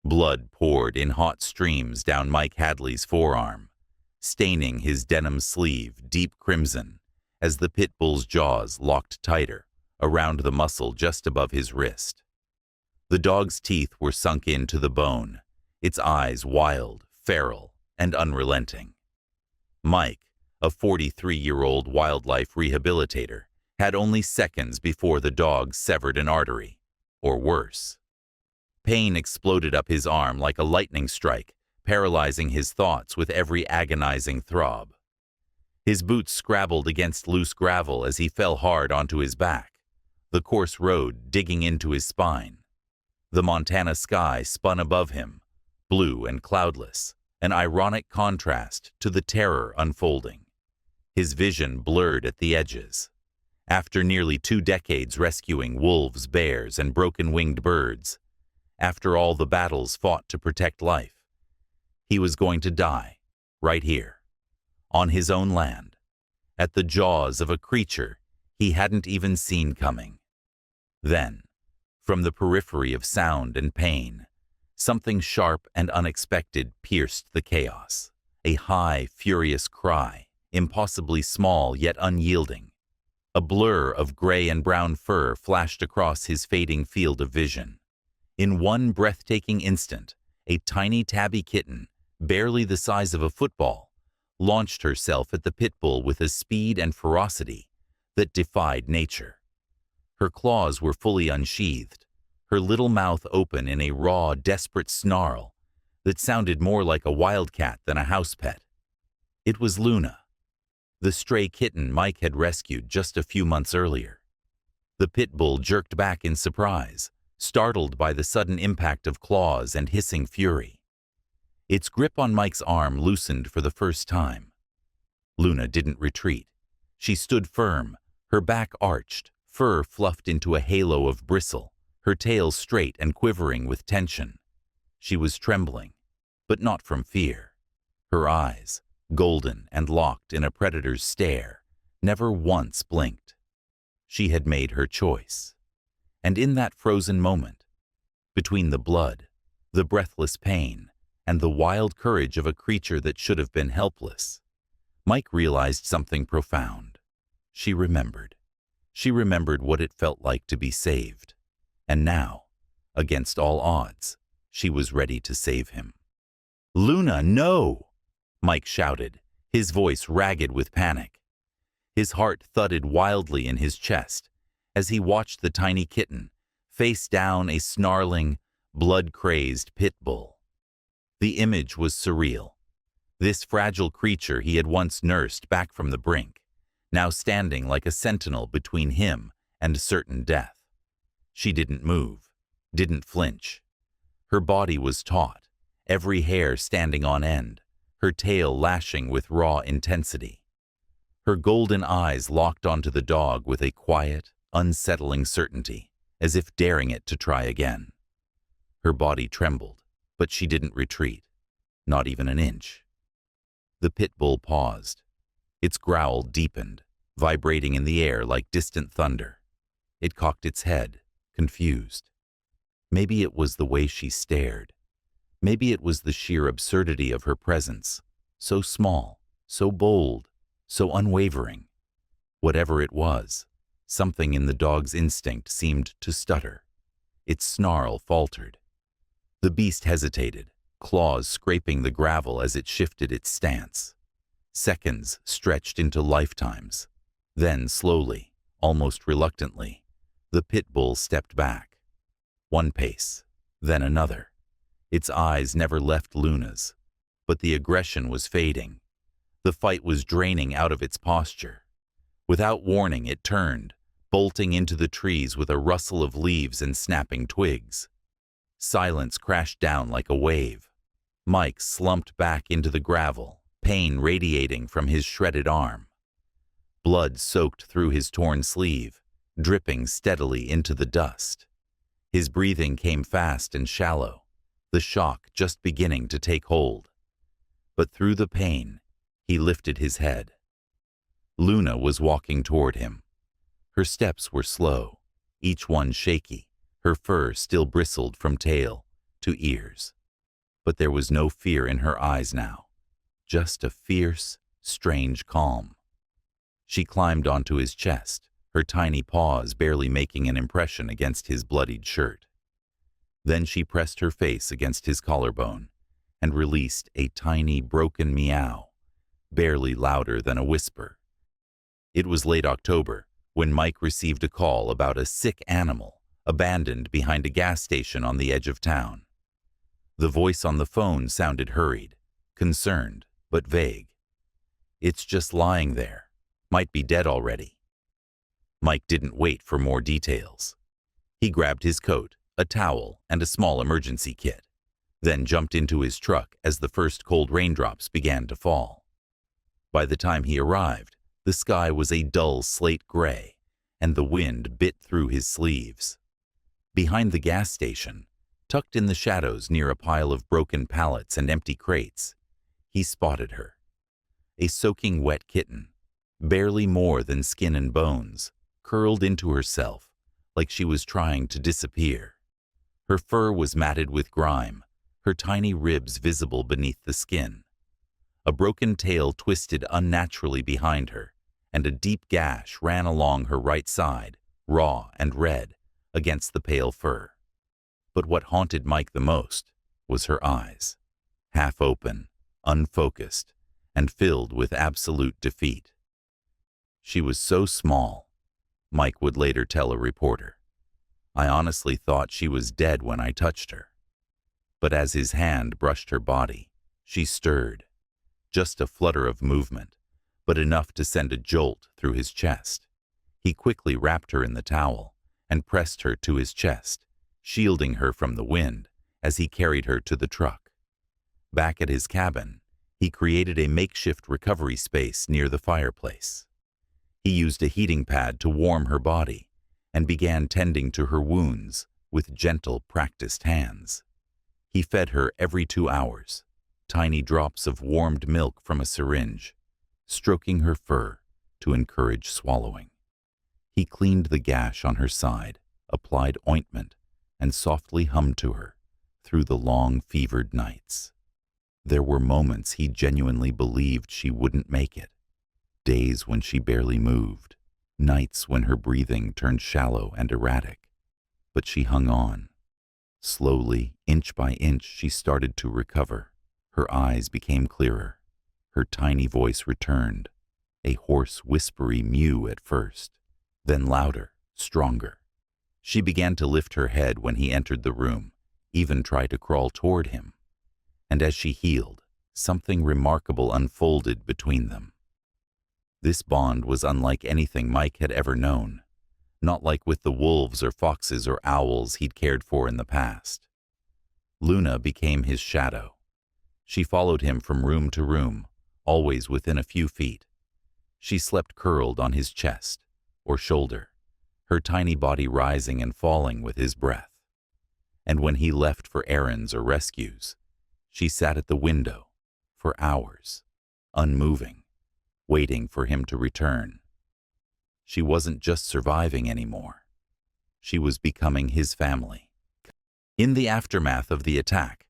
Blood poured in hot streams down Mike Hadley's forearm, staining his denim sleeve deep crimson as the pit bull's jaws locked tighter around the muscle just above his wrist. The dog's teeth were sunk into the bone, its eyes wild, feral, and unrelenting. Mike, a 43-year-old wildlife rehabilitator, had only seconds before the dog severed an artery, or worse. Pain exploded up his arm like a lightning strike, paralyzing his thoughts with every agonizing throb. His boots scrabbled against loose gravel as he fell hard onto his back, the coarse road digging into his spine. The Montana sky spun above him, blue and cloudless, an ironic contrast to the terror unfolding. His vision blurred at the edges. After nearly 2 decades rescuing wolves, bears, and broken-winged birds, after all the battles fought to protect life, he was going to die, right here, on his own land, at the jaws of a creature he hadn't even seen coming. Then, from the periphery of sound and pain, something sharp and unexpected pierced the chaos. A high, furious cry, impossibly small yet unyielding. A blur of gray and brown fur flashed across his fading field of vision. In one breathtaking instant, a tiny tabby kitten, barely the size of a football, launched herself at the pit bull with a speed and ferocity that defied nature. Her claws were fully unsheathed, her little mouth open in a raw, desperate snarl that sounded more like a wildcat than a house pet. It was Luna, the stray kitten Mike had rescued just a few months earlier. The pit bull jerked back in surprise, startled by the sudden impact of claws and hissing fury. Its grip on Mike's arm loosened for the first time. Luna didn't retreat. She stood firm, her back arched, fur fluffed into a halo of bristle, her tail straight and quivering with tension. She was trembling, but not from fear. Her eyes, golden and locked in a predator's stare, never once blinked. She had made her choice. And in that frozen moment, between the blood, the breathless pain, and the wild courage of a creature that should have been helpless, Mike realized something profound. She remembered. She remembered what it felt like to be saved. And now, against all odds, she was ready to save him. "Luna, no!" Mike shouted, his voice ragged with panic. His heart thudded wildly in his chest as he watched the tiny kitten face down a snarling, blood-crazed pit bull. The image was surreal. This fragile creature he had once nursed back from the brink, now standing like a sentinel between him and certain death. She didn't move, didn't flinch. Her body was taut, every hair standing on end, her tail lashing with raw intensity. Her golden eyes locked onto the dog with a quiet, unsettling certainty, as if daring it to try again. Her body trembled, but she didn't retreat, not even an inch. The pit bull paused. Its growl deepened, vibrating in the air like distant thunder. It cocked its head, confused. Maybe it was the way she stared. Maybe it was the sheer absurdity of her presence, so small, so bold, so unwavering. Whatever it was, something in the dog's instinct seemed to stutter. Its snarl faltered. The beast hesitated, claws scraping the gravel as it shifted its stance. Seconds stretched into lifetimes. Then, slowly, almost reluctantly, the pit bull stepped back. One pace, then another. Its eyes never left Luna's, but the aggression was fading. The fight was draining out of its posture. Without warning, it turned, bolting into the trees with a rustle of leaves and snapping twigs. Silence crashed down like a wave. Mike slumped back into the gravel, pain radiating from his shredded arm. Blood soaked through his torn sleeve, dripping steadily into the dust. His breathing came fast and shallow, the shock just beginning to take hold. But through the pain, he lifted his head. Luna was walking toward him. Her steps were slow, each one shaky, her fur still bristled from tail, to ears. But there was no fear in her eyes now, just a fierce, strange calm. She climbed onto his chest, her tiny paws barely making an impression against his bloodied shirt. Then she pressed her face against his collarbone and released a tiny, broken meow, barely louder than a whisper. It was late October when Mike received a call about a sick animal abandoned behind a gas station on the edge of town. The voice on the phone sounded hurried, concerned, but vague. "It's just lying there. Might be dead already." Mike didn't wait for more details. He grabbed his coat, a towel, and a small emergency kit, then jumped into his truck as the first cold raindrops began to fall. By the time he arrived, the sky was a dull slate gray, and the wind bit through his sleeves. Behind the gas station, tucked in the shadows near a pile of broken pallets and empty crates, he spotted her. A soaking wet kitten, barely more than skin and bones, curled into herself like she was trying to disappear. Her fur was matted with grime, her tiny ribs visible beneath the skin. A broken tail twisted unnaturally behind her, and a deep gash ran along her right side, raw and red, against the pale fur. But what haunted Mike the most was her eyes, half open, unfocused, and filled with absolute defeat. She was so small, Mike would later tell a reporter. "I honestly thought she was dead when I touched her." But as his hand brushed her body, she stirred. Just a flutter of movement, but enough to send a jolt through his chest. He quickly wrapped her in the towel and pressed her to his chest, shielding her from the wind as he carried her to the truck. Back at his cabin, he created a makeshift recovery space near the fireplace. He used a heating pad to warm her body and began tending to her wounds with gentle, practiced hands. He fed her every 2 hours, tiny drops of warmed milk from a syringe, stroking her fur to encourage swallowing. He cleaned the gash on her side, applied ointment, and softly hummed to her through the long, fevered nights. There were moments he genuinely believed she wouldn't make it. Days when she barely moved, nights when her breathing turned shallow and erratic. But she hung on. Slowly, inch by inch, she started to recover. Her eyes became clearer. Her tiny voice returned, a hoarse, whispery mew at first, then louder, stronger. She began to lift her head when he entered the room, even tried to crawl toward him. And as she healed, something remarkable unfolded between them. This bond was unlike anything Mike had ever known, not like with the wolves or foxes or owls he'd cared for in the past. Luna became his shadow. She followed him from room to room, always within a few feet. She slept curled on his chest or shoulder, her tiny body rising and falling with his breath. And when he left for errands or rescues, she sat at the window for hours, unmoving, waiting for him to return. She wasn't just surviving anymore. She was becoming his family. In the aftermath of the attack,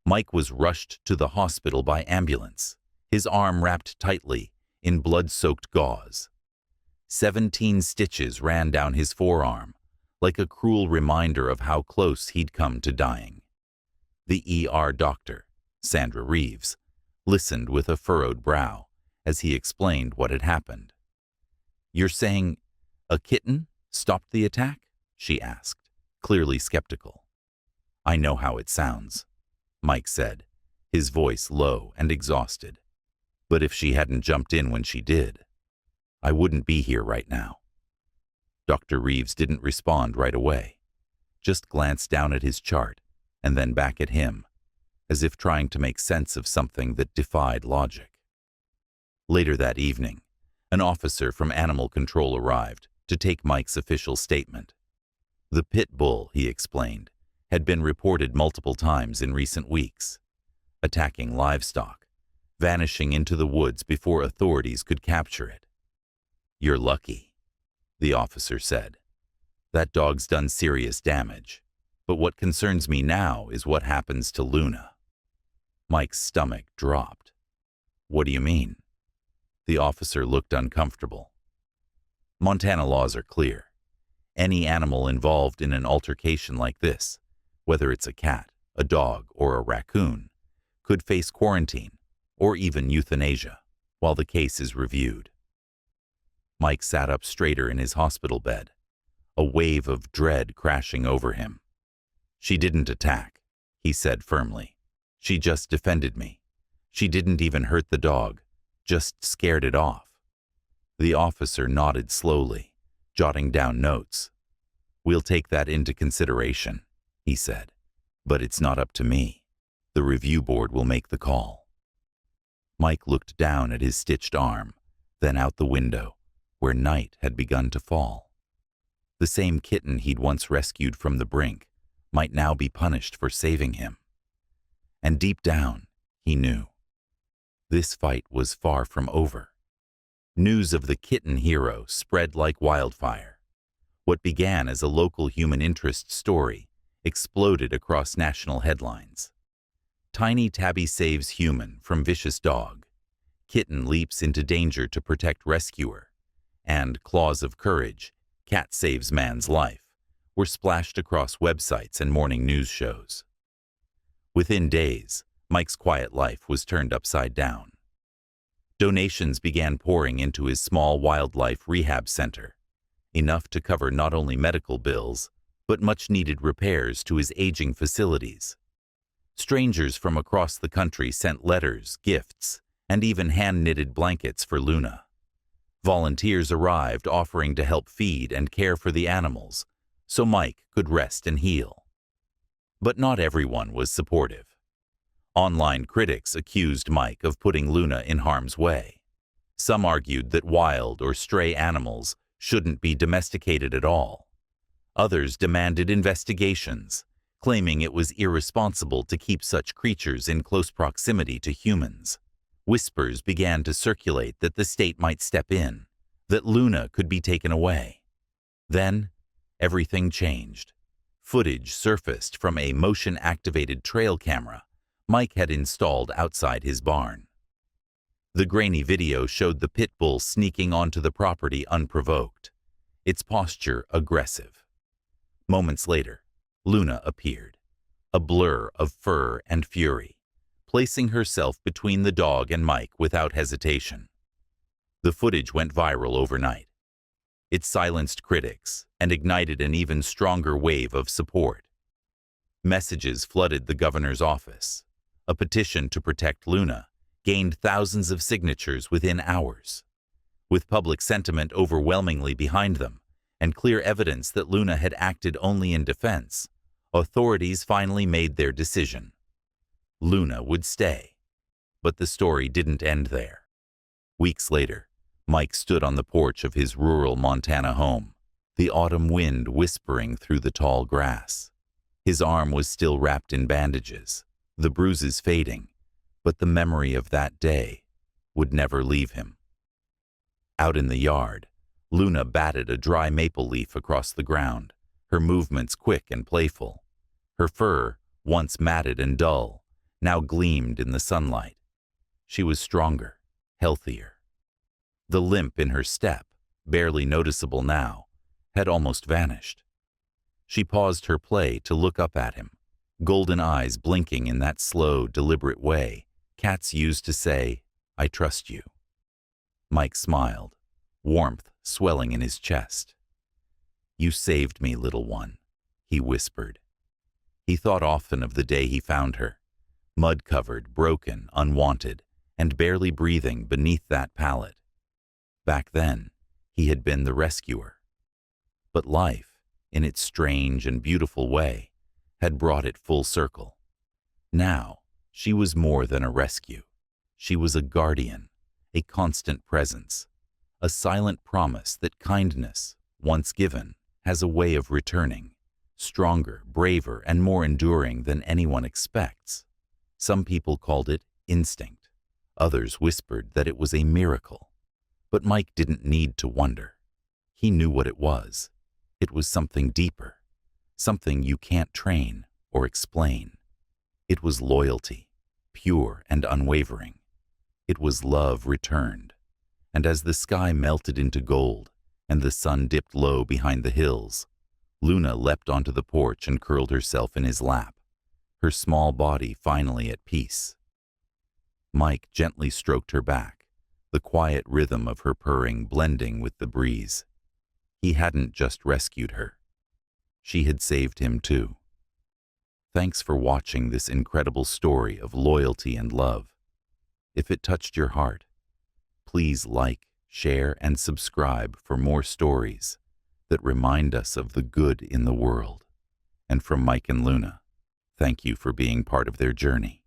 Mike was rushed to the hospital by ambulance, his arm wrapped tightly in blood-soaked gauze. 17 stitches ran down his forearm, like a cruel reminder of how close he'd come to dying. The ER doctor, Sandra Reeves, listened with a furrowed brow as he explained what had happened. "You're saying a kitten stopped the attack?" she asked, clearly skeptical. "I know how it sounds," Mike said, his voice low and exhausted. "But if she hadn't jumped in when she did, I wouldn't be here right now." Dr. Reeves didn't respond right away, just glanced down at his chart and then back at him, as if trying to make sense of something that defied logic. Later that evening, an officer from Animal Control arrived to take Mike's official statement. The pit bull, he explained, had been reported multiple times in recent weeks, attacking livestock, vanishing into the woods before authorities could capture it. "You're lucky," the officer said. "That dog's done serious damage. But what concerns me now is what happens to Luna." Mike's stomach dropped. "What do you mean?" The officer looked uncomfortable. "Montana laws are clear. Any animal involved in an altercation like this, whether it's a cat, a dog, or a raccoon, could face quarantine or even euthanasia while the case is reviewed." Mike sat up straighter in his hospital bed, a wave of dread crashing over him. "She didn't attack," he said firmly. "She just defended me. She didn't even hurt the dog, just scared it off." The officer nodded slowly, jotting down notes. "We'll take that into consideration," he said. "But it's not up to me. The review board will make the call." Mike looked down at his stitched arm, then out the window, where night had begun to fall. The same kitten he'd once rescued from the brink might now be punished for saving him. And deep down, he knew, this fight was far from over. News of the kitten hero spread like wildfire. What began as a local human interest story exploded across national headlines. Tiny tabby saves human from vicious dog. Kitten leaps into danger to protect rescuer. And claws of courage, cat saves man's life, were splashed across websites and morning news shows. Within days, Mike's quiet life was turned upside down. Donations began pouring into his small wildlife rehab center, enough to cover not only medical bills, but much-needed repairs to his aging facilities. Strangers from across the country sent letters, gifts, and even hand-knitted blankets for Luna. Volunteers arrived offering to help feed and care for the animals, so Mike could rest and heal. But not everyone was supportive. Online critics accused Mike of putting Luna in harm's way. Some argued that wild or stray animals shouldn't be domesticated at all. Others demanded investigations, claiming it was irresponsible to keep such creatures in close proximity to humans. Whispers began to circulate that the state might step in, that Luna could be taken away. Then, everything changed. Footage surfaced from a motion-activated trail camera Mike had installed outside his barn. The grainy video showed the pit bull sneaking onto the property unprovoked, its posture aggressive. Moments later, Luna appeared, a blur of fur and fury, placing herself between the dog and Mike without hesitation. The footage went viral overnight. It silenced critics and ignited an even stronger wave of support. Messages flooded the governor's office. A petition to protect Luna gained thousands of signatures within hours. With public sentiment overwhelmingly behind them and clear evidence that Luna had acted only in defense, authorities finally made their decision. Luna would stay. But the story didn't end there. Weeks later, Mike stood on the porch of his rural Montana home, the autumn wind whispering through the tall grass. His arm was still wrapped in bandages, the bruises fading, but the memory of that day would never leave him. Out in the yard, Luna batted a dry maple leaf across the ground, her movements quick and playful. Her fur, once matted and dull, now gleamed in the sunlight. She was stronger, healthier. The limp in her step, barely noticeable now, had almost vanished. She paused her play to look up at him, golden eyes blinking in that slow, deliberate way cats used to say, "I trust you." Mike smiled, warmth swelling in his chest. "You saved me, little one," he whispered. He thought often of the day he found her, mud-covered, broken, unwanted, and barely breathing beneath that pallet. Back then, he had been the rescuer. But life, in its strange and beautiful way, had brought it full circle. Now, she was more than a rescue. She was a guardian, a constant presence, a silent promise that kindness, once given, has a way of returning, stronger, braver, and more enduring than anyone expects. Some people called it instinct. Others whispered that it was a miracle. But Mike didn't need to wonder. He knew what it was. It was something deeper, something you can't train or explain. It was loyalty, pure and unwavering. It was love returned. And as the sky melted into gold and the sun dipped low behind the hills, Luna leapt onto the porch and curled herself in his lap, her small body finally at peace. Mike gently stroked her back, the quiet rhythm of her purring blending with the breeze. He hadn't just rescued her. She had saved him too. Thanks for watching this incredible story of loyalty and love. If it touched your heart, please like, share, and subscribe for more stories that remind us of the good in the world. And from Mike and Luna, thank you for being part of their journey.